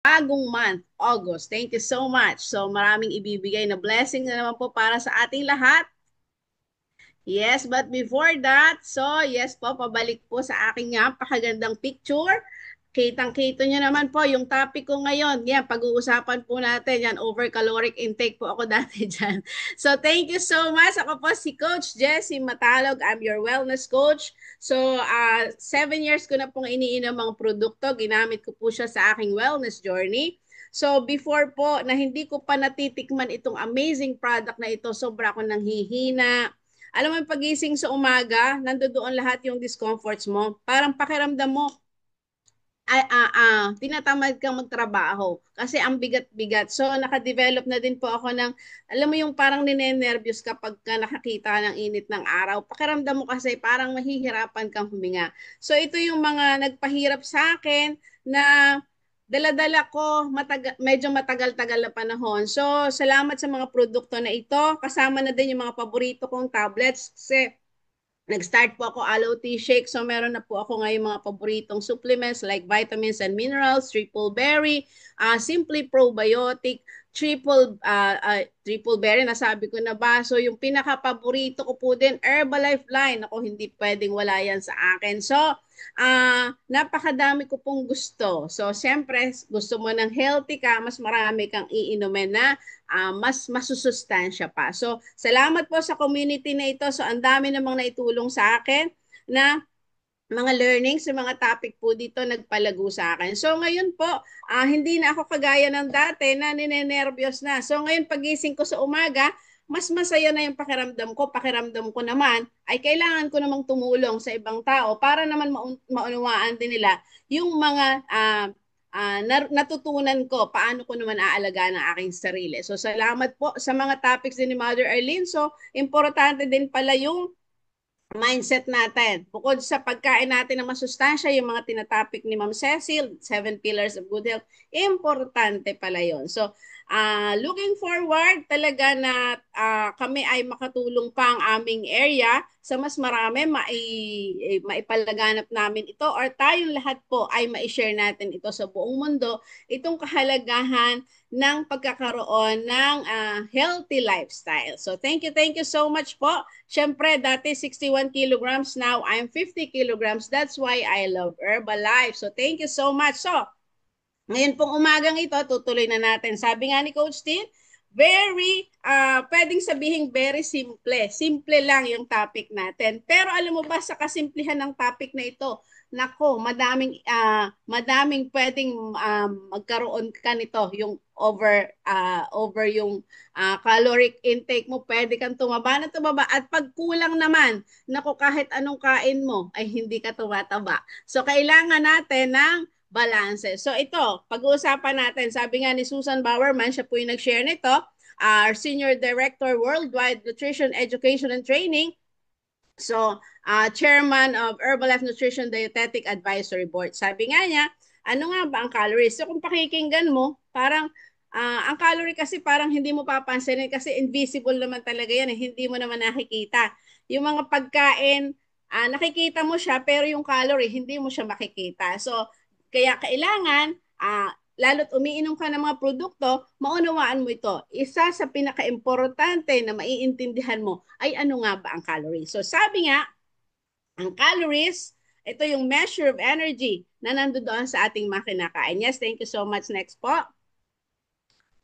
bagong month, August. Thank you so much. So maraming ibibigay na blessing na naman po para sa ating lahat. Yes, but before that, so yes po, pabalik po sa aking napakagandang picture. Kitang-kita nyo naman po yung topic ko ngayon. Yan, pag-uusapan po natin yan, over caloric intake po ako dati dyan. So thank you so much. Ako po si Coach Jessie Matalog. I'm your wellness coach. So 7 years ko na pong iniinom ang produkto. Ginamit ko po siya sa aking wellness journey. So before po na hindi ko pa natitikman itong amazing product na ito, sobra ako nang hihina. Alam mo yung pagising sa umaga, nandoon lahat yung discomforts mo. Parang pakiramdam mo, tinatamad kang magtrabaho kasi ang bigat-bigat. So, nakadevelop na din po ako ng, alam mo yung parang ninenervyos kapag ka nakakita ng init ng araw. Pakiramdam mo kasi parang mahihirapan kang huminga. So, ito yung mga nagpahirap sa akin na dala-dala ko medyo matagal-tagal na panahon. So, salamat sa mga produkto na ito. Kasama na din yung mga paborito kong tablets kasi nag-start po ako aloe tea shake. So meron na po ako ngayon mga paboritong supplements like vitamins and minerals, triple berry, simply probiotic, triple berry, nasabi ko na ba? So yung pinaka-paborito ko po din, Herbalife line. Ako, hindi pwedeng wala yan sa akin. So, napakadami ko pong gusto. So, siyempre, gusto mo ng healthy ka, mas marami kang iinumin na mas masusustansya pa. So, salamat po sa community na ito. So, ang dami namang naitulong sa akin na mga learnings, yung mga topic po dito nagpalago sa akin. So ngayon po, hindi na ako kagaya ng dati na ninenervyos na. So ngayon pagising ko sa umaga, mas masaya na yung pakiramdam ko. Pakiramdam ko naman ay kailangan ko namang tumulong sa ibang tao para naman maunawaan din nila yung mga natutunan ko, paano ko naman aalagaan ang aking sarili. So salamat po sa mga topics din ni Mother Arlene. So importante din pala yung mindset natin. Bukod sa pagkain natin ng masustansya, yung mga tinatopic ni Ma'am Cecil, 7 pillars of good health, importante pala yon. So, looking forward talaga na kami ay makatulong pa ang aming area sa mas marami, maipalaganap namin ito or tayong lahat po ay ma-share natin ito sa buong mundo, itong kahalagahan ng pagkakaroon ng healthy lifestyle. So, thank you so much po. Siyempre, dati 61 kilograms, now I'm 50 kilograms. That's why I love Herbalife. So, thank you so much. So, ngayon pong umagang ito, tutuloy na natin. Sabi nga ni Coach Tin, pwedeng sabihin very simple. Simple lang yung topic natin. Pero alam mo ba, sa kasimplihan ng topic na ito, nako, madaming pwedeng magkaroon ka nito, yung over yung caloric intake mo, pwede kang tumaba na tumaba. At pag kulang naman, nako, kahit anong kain mo, ay hindi ka tumataba. So, kailangan natin ng balance. So ito, pag-uusapan natin, sabi nga ni Susan Bowerman, siya po yung nag-share nito, our Senior Director Worldwide Nutrition Education and Training, so Chairman of Herbalife Nutrition Dietetic Advisory Board. Sabi nga niya, ano nga ba ang calories? So kung pakikinggan mo, parang ang calorie kasi parang hindi mo papansinin kasi invisible naman talaga yan, hindi mo naman nakikita. Yung mga pagkain, nakikita mo siya pero yung calorie, hindi mo siya makikita. So, kaya kailangan, lalo't umiinom ka ng mga produkto, maunawaan mo ito. Isa sa pinaka-importante na maiintindihan mo ay ano nga ba ang calories. So sabi nga, ang calories, ito yung measure of energy na nandoon sa ating mga kinakain. Yes, thank you so much. Next po.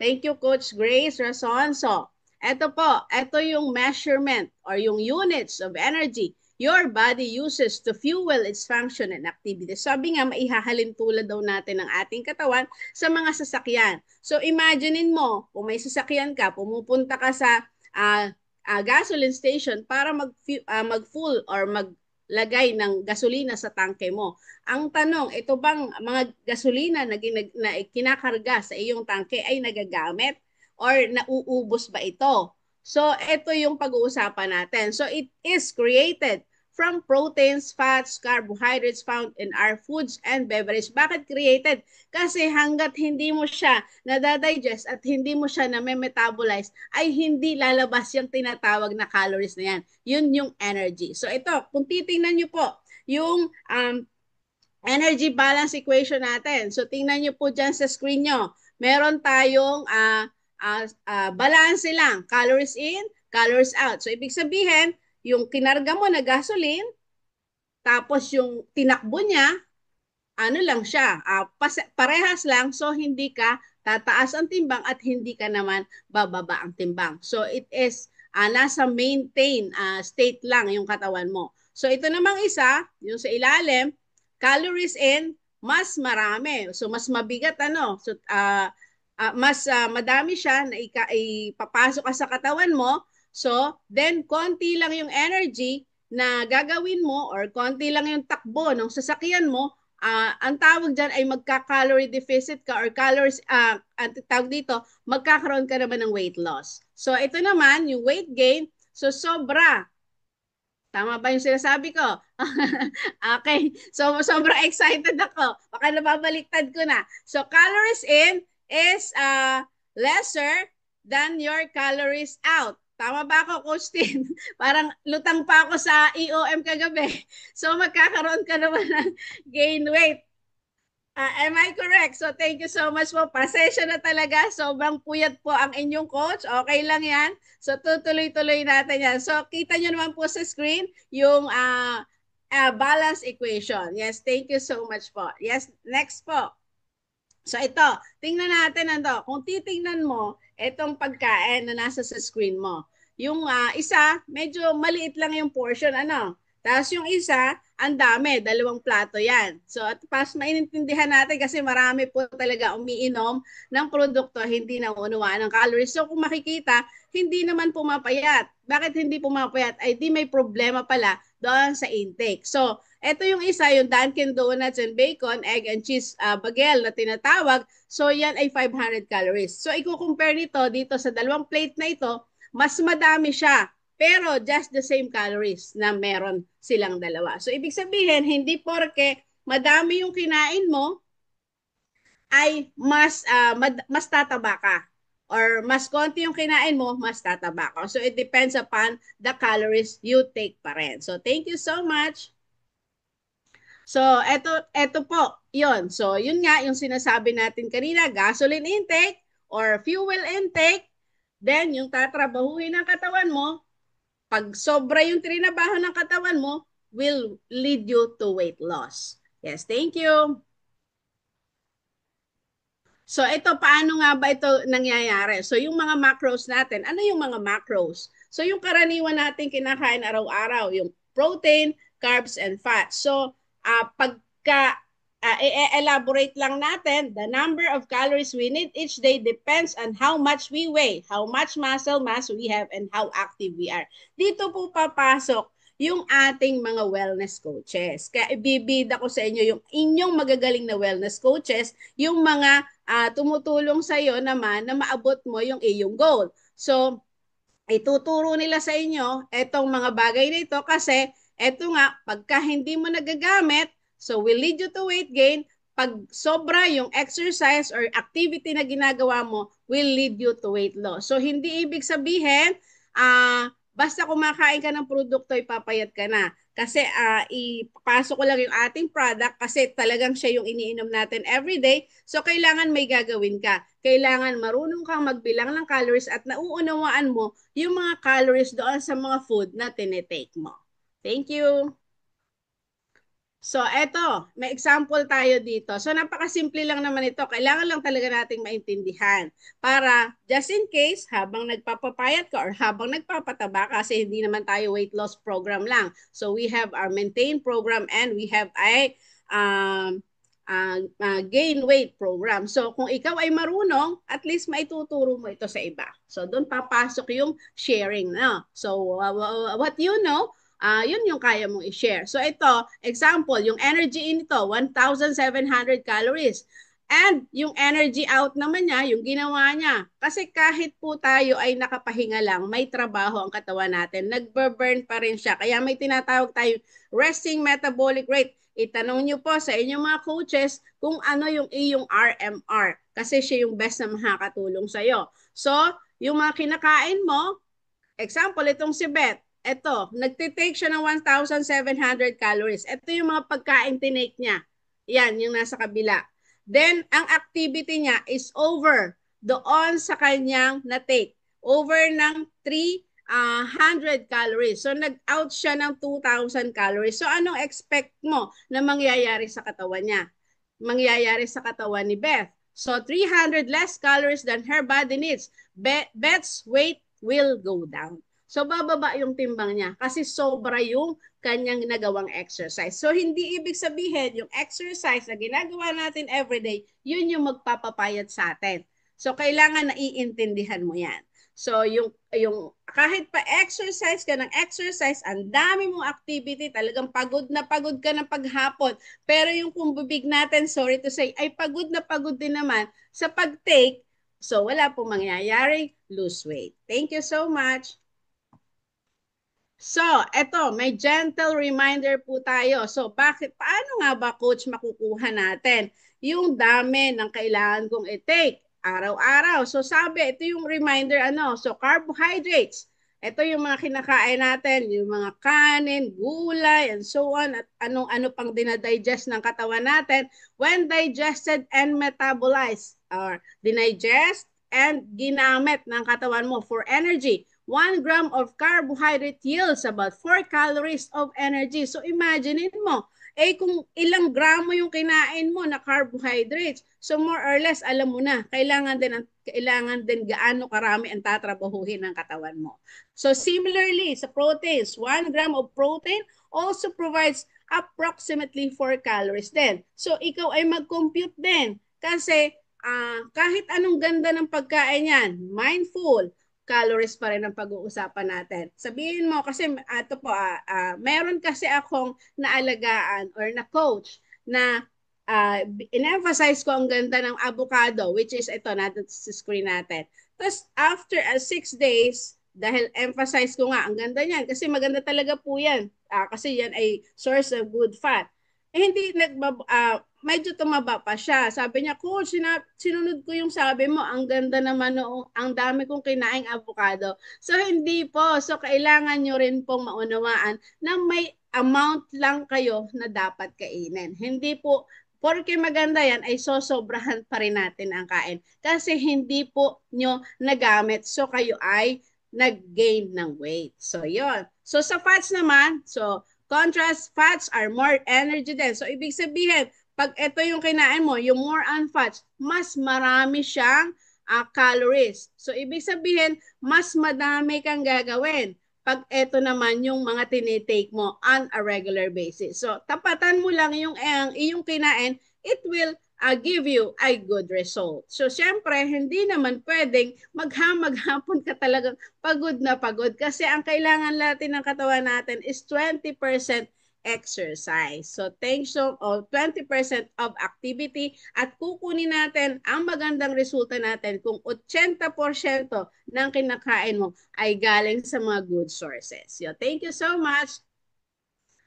Thank you, Coach Grace Rason. So, ito yung measurement or yung units of energy your body uses to fuel its function and activity. Sabi nga, maihahalin tulad daw natin ng ating katawan sa mga sasakyan. So, imaginein mo, kung may sasakyan ka, pumupunta ka sa gasoline station para mag-full or maglagay ng gasolina sa tangke mo. Ang tanong, ito bang mga gasolina na kinakarga sa iyong tangke ay nagagamit or nauubos ba ito? So, ito yung pag-uusapan natin. So, it is created from proteins, fats, carbohydrates found in our foods and beverages. Bakit created? Kasi hanggat hindi mo siya nadadigest at hindi mo siya na-metabolize, ay hindi lalabas yung tinatawag na calories na yan. Yun yung energy. So, ito, kung titingnan nyo po, yung energy balance equation natin. So tingnan nyo po dyan sa screen nyo. Meron tayong balance lang. Calories in, calories out. So ibig sabihin, yung kinarga mo na gasoline, tapos yung tinakbo niya, ano lang siya, parehas lang, so hindi ka tataas ang timbang at hindi ka naman bababa ang timbang. So it is nasa maintain state lang yung katawan mo. So ito namang isa, yung sa ilalim, calories in, mas marami. So mas mabigat ano. So mas madami siya na ipapasok ka sa katawan mo. So then konti lang yung energy na gagawin mo or konti lang yung takbo ng sasakyan mo, ang tawag dyan ay magka-calorie deficit ka or calories, ang tawag dito, magkakaroon ka naman ng weight loss. So ito naman, yung weight gain, so sobra. Tama ba yung sinasabi ko? Okay. So sobrang excited ako. Baka nababaliktad ko na. So calories in is lesser than your calories out. Tama ba ako, Coach Tin? Parang lutang pa ako sa EOM kagabi. So magkakaroon ka naman ng gain weight. Am I correct? So thank you so much po. Pasensya na talaga. Sobrang puyat po ang inyong coach. Okay lang yan. So tutuloy-tuloy natin yan. So kita nyo naman po sa screen yung balance equation. Yes, thank you so much po. Yes, next po. So ito, tingnan natin ano. Kung titingnan mo, itong pagkain na nasa sa screen mo. Yung isa, medyo maliit lang yung portion. Ano? Tapos yung isa, ang dami, 2 plato yan. So at pas maintindihan natin kasi marami po talaga umiinom ng produkto, hindi nauunawaan ng calories. So kung makikita, hindi naman pumapayat. Bakit hindi pumapayat? Ay di may problema pala doon sa intake. So ito yung isa, yung Dunkin Donuts and Bacon, Egg and Cheese Bagel na tinatawag. So yan ay 500 calories. So i-compare nito dito sa 2 plate na ito, mas madami siya. Pero just the same calories na meron silang dalawa. So ibig sabihin, hindi porke madami yung kinain mo ay mas tataba ka. Or mas konti yung kinain mo, mas tataba ka. So it depends upon the calories you take pa rin. So thank you so much. So eto po, yun. So yun nga, yung sinasabi natin kanina, gasoline intake or fuel intake, then yung tatrabahuhin ng katawan mo, pag sobra yung trinabaho ng katawan mo, will lead you to weight loss. Yes, thank you. So ito, paano nga ba ito nangyayari? So yung mga macros natin, ano yung mga macros? So yung karaniwan natin kinakain araw-araw, yung protein, carbs, and fats. So pagka i-elaborate lang natin, the number of calories we need each day depends on how much we weigh, how much muscle mass we have, and how active we are. Dito po papasok yung ating mga wellness coaches. Kaya ibibida ko sa inyo yung inyong magagaling na wellness coaches, yung mga tumutulong sa iyo naman na maabot mo yung iyong goal. So, ituturo nila sa inyo itong mga bagay na ito kasi ito nga, pagka hindi mo nagagamit, so will lead you to weight gain. Pag sobra yung exercise or activity na ginagawa mo, will lead you to weight loss. So, hindi ibig sabihin, basta kumakain ka ng produkto, ipapayat ka na. Kasi ipapasok ko lang yung ating product kasi talagang siya yung iniinom natin everyday. So, kailangan may gagawin ka. Kailangan marunong kang magbilang ng calories at nauunawaan mo yung mga calories doon sa mga food na tinitake mo. Thank you. So, eto, may example tayo dito. So, napakasimple lang naman ito. Kailangan lang talaga nating maintindihan para just in case, habang nagpapapayat ka or habang nagpapataba kasi hindi naman tayo weight loss program lang. So, we have our maintain program and we have a gain weight program. So, kung ikaw ay marunong, at least maituturo mo ito sa iba. So, doon papasok yung sharing. No? So, what you know, yun yung kaya mong i-share. So ito, example, yung energy in ito, 1,700 calories. And yung energy out naman niya, yung ginawa niya. Kasi kahit po tayo ay nakapahinga lang, may trabaho ang katawan natin. Nagbe-burn pa rin siya. Kaya may tinatawag tayo resting metabolic rate. Itanong nyo po sa inyong mga coaches kung ano yung iyong RMR. Kasi siya yung best na makakatulong sa'yo. So, yung mga kinakain mo, example, itong si Beth, ito, nagtitake siya ng 1,700 calories. Ito yung mga pagkain tinake niya. Yan, yung nasa kabila. Then, ang activity niya is over doon sa kanyang na-take. Over ng 300 calories. So, nag-out siya ng 2,000 calories. So, anong expect mo na mangyayari sa katawan niya? Mangyayari sa katawan ni Beth. So, 300 less calories than her body needs. Beth's weight will go down. So, bababa yung timbang niya kasi sobra yung kanyang nagawang exercise. So, hindi ibig sabihin yung exercise na ginagawa natin everyday, yun yung magpapapayat sa atin. So, kailangan naiintindihan mo yan. So, yung kahit pa exercise ka ng exercise, ang dami mong activity, talagang pagod na pagod ka ng paghapon. Pero yung kumbibig natin, sorry to say, ay pagod na pagod din naman sa pag-take. So, wala pong mangyayaring lose weight. Thank you so much. So, eto, may gentle reminder po tayo. So, paano nga ba, coach, makukuha natin yung dami ng kailangan kong i-take araw-araw? So, sabi, ito yung reminder, so carbohydrates. Ito yung mga kinakain natin, yung mga kanin, gulay, and so on, at anong-ano pang dinadigest ng katawan natin when digested and metabolized, or dinigest and ginamit ng katawan mo for energy. 1 gram of carbohydrate yields about 4 calories of energy. So imagine mo, kung ilang gramo yung kinain mo na carbohydrates, so more or less alam mo na, kailangan din gaano karami ang tatrabahuhin ng katawan mo. So similarly, sa proteins, 1 gram of protein also provides approximately 4 calories din. So ikaw ay mag-compute din kasi kahit anong ganda ng pagkain yan, mindful, calories pa rin ang pag-uusapan natin. Sabihin mo, kasi ito po, meron kasi akong naalagaan or na-coach na in-emphasize ko ang ganda ng avocado, which is ito, natin sa screen natin. Tapos, after 6 days, dahil emphasize ko nga, ang ganda niyan, kasi maganda talaga po yan. Kasi yan ay source of good fat. Hindi medyo tumaba pa siya. Sabi niya, coach, sinunod ko yung sabi mo, ang ganda naman noong, ang dami kong kinaing avocado. So, hindi po. So, kailangan nyo rin pong maunawaan na may amount lang kayo na dapat kainin. Hindi po, porque maganda yan, ay sosobrahan pa rin natin ang kain. Kasi hindi po nyo nagamit. So, kayo ay nag-gain ng weight. So, yon. So, sa fats naman, so, contrast fats are more energy dense. So, ibig sabihin, pag ito yung kinain mo, yung more on fats, mas marami siyang calories. So, ibig sabihin, mas madami kang gagawin pag ito naman yung mga tinitake mo on a regular basis. So, tapatan mo lang yung iyong kinain, it will give you a good result. So, syempre, hindi naman pwedeng maghapon ka talagang pagod na pagod kasi ang kailangan natin ng katawan natin is 20% exercise. So, thanks so, 20% of activity at kukunin natin ang magandang resulta natin kung 80% ng kinakain mo ay galing sa mga good sources. So, thank you so much.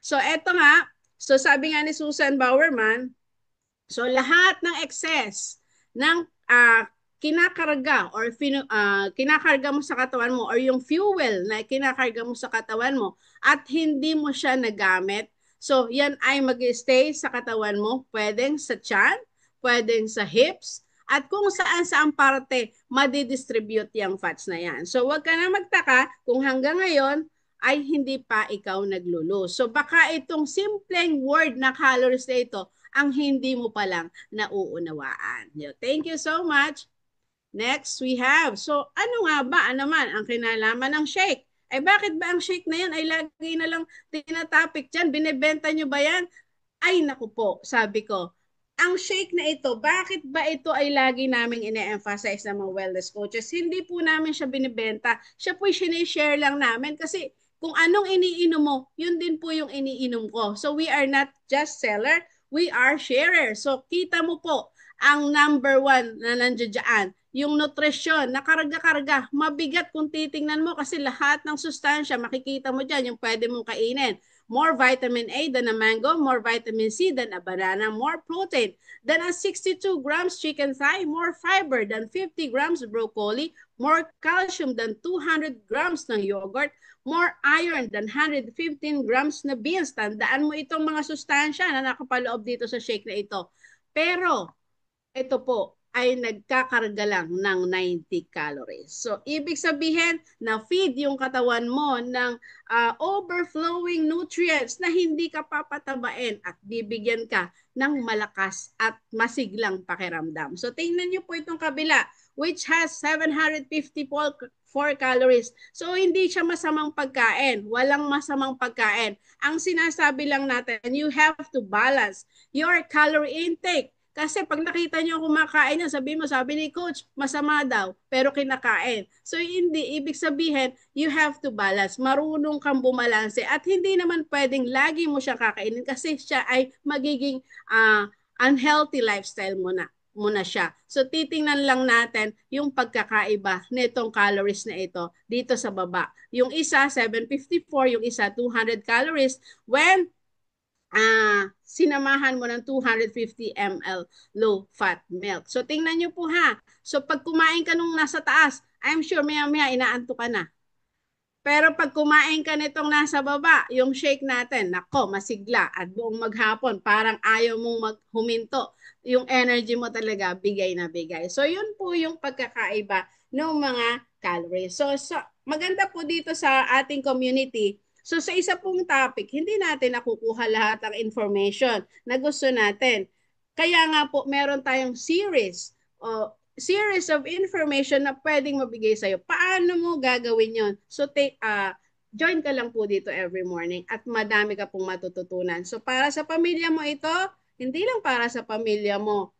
So, eto nga. So, sabi nga ni Susan Bowerman, so lahat ng excess ng kinakarga or kinakarga mo sa katawan mo or yung fuel na kinakarga mo sa katawan mo at hindi mo siya nagamit, so yan ay mag-stay sa katawan mo, pwedeng sa tiyan, pwedeng sa hips, at kung saan parte madidistribute yung fats na yan. So wag ka na magtaka kung hanggang ngayon ay hindi pa ikaw naglulose. So baka itong simpleng word na calories na ito ang hindi mo palang nauunawaan. Thank you so much. Next, we have, so ano nga ba naman ang kinalaman ng shake? Ay bakit ba ang shake na yan ay lagi na lang tinatapik dyan? Binibenta nyo ba yan? Ay naku po, sabi ko, ang shake na ito, bakit ba ito ay lagi naming ine-emphasize ng mga wellness coaches? Hindi po namin siya binibenta. Siya po'y sinishare lang namin kasi kung anong iniinom mo, yun din po yung iniinom ko. So we are not just seller, we are sharer. So kita mo po, ang number 1 na nandiyan, yung nutrisyon, nakarga-karga, mabigat kung titingnan mo kasi lahat ng sustansya, makikita mo dyan, yung pwede mong kainin. more vitamin A than a mango, more vitamin C than a banana, more protein than a 62 grams chicken thigh, more fiber than 50 grams broccoli, more calcium than 200 grams ng yogurt, more iron than 115 grams na beans. Tandaan mo itong mga sustansya na nakapaloob dito sa shake na ito. Pero, ito po ay nagkakarga lang ng 90 calories. So, ibig sabihin na feed yung katawan mo ng overflowing nutrients na hindi ka papatabain at bibigyan ka ng malakas at masiglang pakiramdam. So, tingnan nyo po itong kabila, which has 754 calories. So, hindi siya masamang pagkain. Walang masamang pagkain. Ang sinasabi lang natin, you have to balance your calorie intake. Kasi pag nakita nyo kumakain yan, sabi ni coach, masama daw, pero kinakain. So hindi, ibig sabihin, you have to balance. Marunong kang bumalanse at hindi naman pwedeng lagi mo siya kakainin kasi siya ay magiging unhealthy lifestyle mo na siya. So titingnan lang natin yung pagkakaiba nitong calories na ito dito sa baba. Yung isa 754, yung isa 200 calories when sinamahan mo ng 250 ml low-fat milk. So, tingnan nyo po ha. So, pag kumain ka nung nasa taas, I'm sure maya-maya inaanto ka na. Pero pag kumain ka nitong nasa baba, yung shake natin, nako, masigla at buong maghapon, parang ayaw mong huminto. Yung energy mo talaga, bigay na bigay. So, yun po yung pagkakaiba ng mga calories. So maganda po dito sa ating community. So sa isa pong topic, hindi natin nakukuha lahat ng information na gusto natin. Kaya nga po meron tayong series of information na pwedeng mabigay sa'yo. Paano mo gagawin yon? So join ka lang po dito every morning at madami ka pong matututunan. So para sa pamilya mo ito, hindi lang para sa pamilya mo.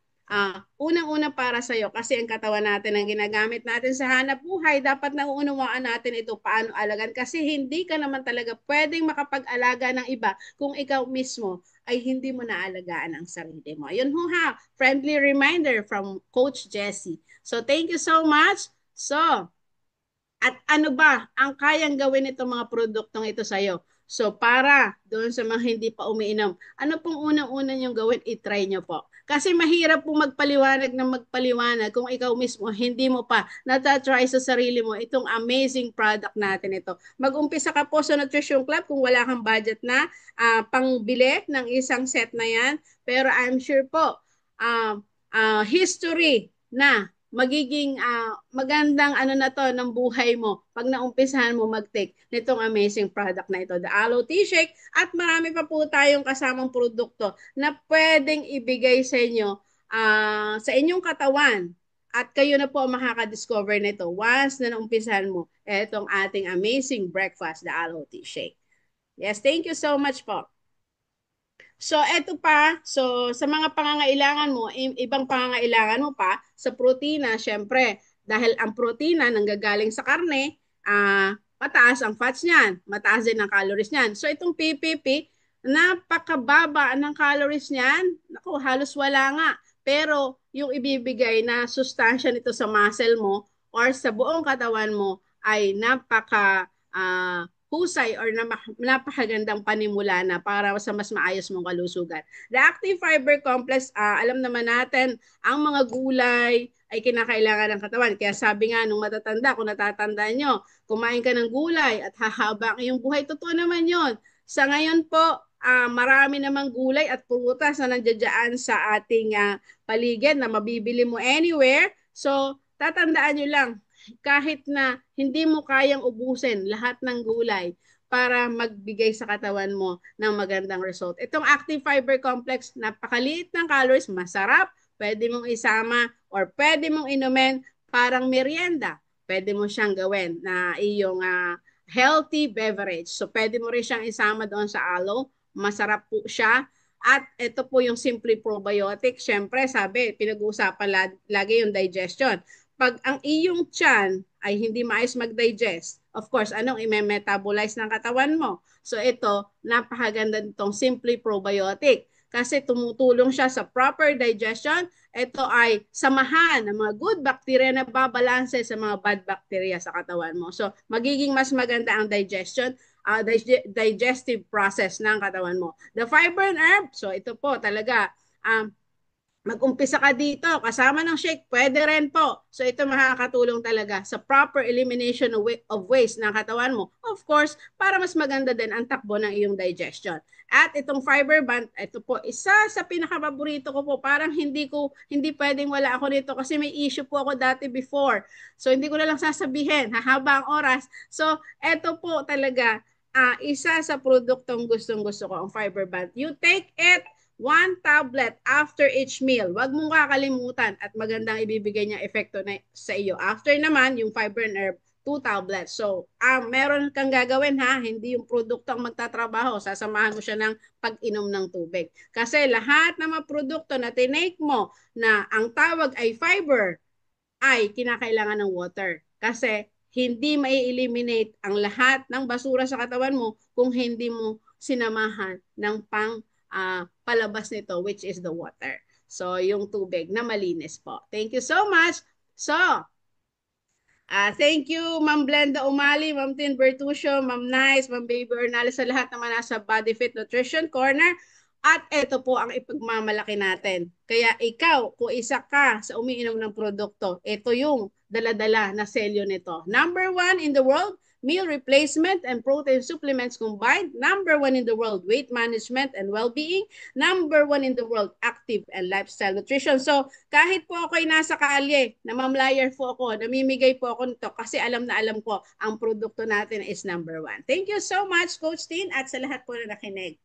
Unang-una para sa'yo kasi ang katawan natin ang ginagamit natin sa hanap buhay, dapat nauunawaan natin ito paano alagan kasi hindi ka naman talaga pwedeng makapag-alaga ng iba kung ikaw mismo ay hindi mo naalagaan ang sarili mo. Yun ho ha, friendly reminder from Coach Jessie. So thank you so much. So, at ano ba ang kayang gawin itong mga produktong ito sa'yo? So para doon sa mga hindi pa umiinom, ano pong unang-una niyong gawin, i-try nyo po. Kasi mahirap pong magpaliwanag kung ikaw mismo hindi mo pa natatry sa sarili mo itong amazing product natin ito. Mag-umpisa ka po sa Nutrition Club kung wala kang budget na pangbili ng isang set na yan. Pero I'm sure po, history na magiging magandang ano na to ng buhay mo pag naumpisahan mo mag-take nitong amazing product na ito, the Aloe Tea Shake, at marami pa po tayong kasamang produkto na pwedeng ibigay sa inyo sa inyong katawan at kayo na po makaka-discover nito once na naumpisahan mo itong ating amazing breakfast, the Aloe Tea Shake. Yes, thank you so much po. So, eto pa. So, sa mga pangangailangan mo, ibang pangangailangan mo pa, sa protina, syempre, dahil ang protina nanggagaling sa karne, mataas ang fats niyan, mataas din ang calories niyan. So, itong PPP, napakababa ng calories niyan. Naku, halos wala nga. Pero, yung ibibigay na sustansya nito sa muscle mo or sa buong katawan mo ay husay or napakagandang panimula na para sa mas maayos mong kalusugan. The Active Fiber Complex, alam naman natin, ang mga gulay ay kinakailangan ng katawan. Kaya sabi nga nung matatanda, kung natatanda nyo, kumain ka ng gulay at hahaba ang iyong buhay. Totoo naman yon. Sa ngayon po, marami namang gulay at prutas na nandiyan sa ating paligid na mabibili mo anywhere. So, tatandaan nyo lang, kahit na hindi mo kayang ubusin lahat ng gulay para magbigay sa katawan mo ng magandang result. Itong Active Fiber Complex, napakaliit ng calories, masarap, pwede mong isama or pwede mong inumin parang merienda. Pwede mo siyang gawin na iyong healthy beverage. So pwede mo rin siyang isama doon sa aloe. Masarap po siya. At ito po yung Simply Probiotic. Siyempre, sabi, pinag-uusapan lagi yung digestion. Pag ang iyong tiyan ay hindi maayos mag-digest, of course, anong i-metabolize ng katawan mo? So ito, napakaganda nitong Simply Probiotic. kasi tumutulong siya sa proper digestion. Ito ay samahan ng mga good bacteria na babalanse sa mga bad bacteria sa katawan mo. So, magiging mas maganda ang digestion, digestive process ng katawan mo. The fiber and herb, so ito po talaga, mag-umpisa ka dito, kasama ng shake, pwede rin po. So ito makakatulong talaga sa proper elimination of waste ng katawan mo. Of course, para mas maganda din ang takbo ng iyong digestion. At itong fiber band, ito po, isa sa pinaka-paborito ko po. Parang hindi pwedeng wala ako nito kasi may issue po ako dati before. So hindi ko na lang sasabihin, hahaba ang oras. So ito po talaga, isa sa produktong gustong-gusto ko, ang fiber band. You take it 1 tablet after each meal. Huwag mong kakalimutan at magandang ibibigay niya epekto na sa iyo. After naman, yung fiber and herb, 2 tablets. So, meron kang gagawin ha, hindi yung produkto ang magtatrabaho. Sasamahan mo siya ng pag-inom ng tubig. Kasi lahat ng mga produkto na tinake mo na ang tawag ay fiber, ay kinakailangan ng water. Kasi hindi mai-eliminate ang lahat ng basura sa katawan mo kung hindi mo sinamahan ng palabas nito, which is the water. So, yung tubig na malinis po. Thank you so much. So, thank you, Ma'am Blenda Umali, Ma'am Tin Bertuccio, Ma'am Nice, Ma'am Baby Ornales, sa lahat naman nasa Body Fit Nutrition Corner. At ito po ang ipagmamalaki natin. Kaya ikaw, kung isa ka sa umiinom ng produkto, ito yung dala-dala na selyo nito. Number 1 in the world, meal replacement and protein supplements combined. Number 1 in the world, weight management and well-being. Number 1 in the world, active and lifestyle nutrition. So, kahit po ako'y nasa kalye, namamlayer po ako, namimigay po ako nito kasi alam na alam ko ang produkto natin is number 1. Thank you so much, Coach Tin, at sa lahat po na nakinig.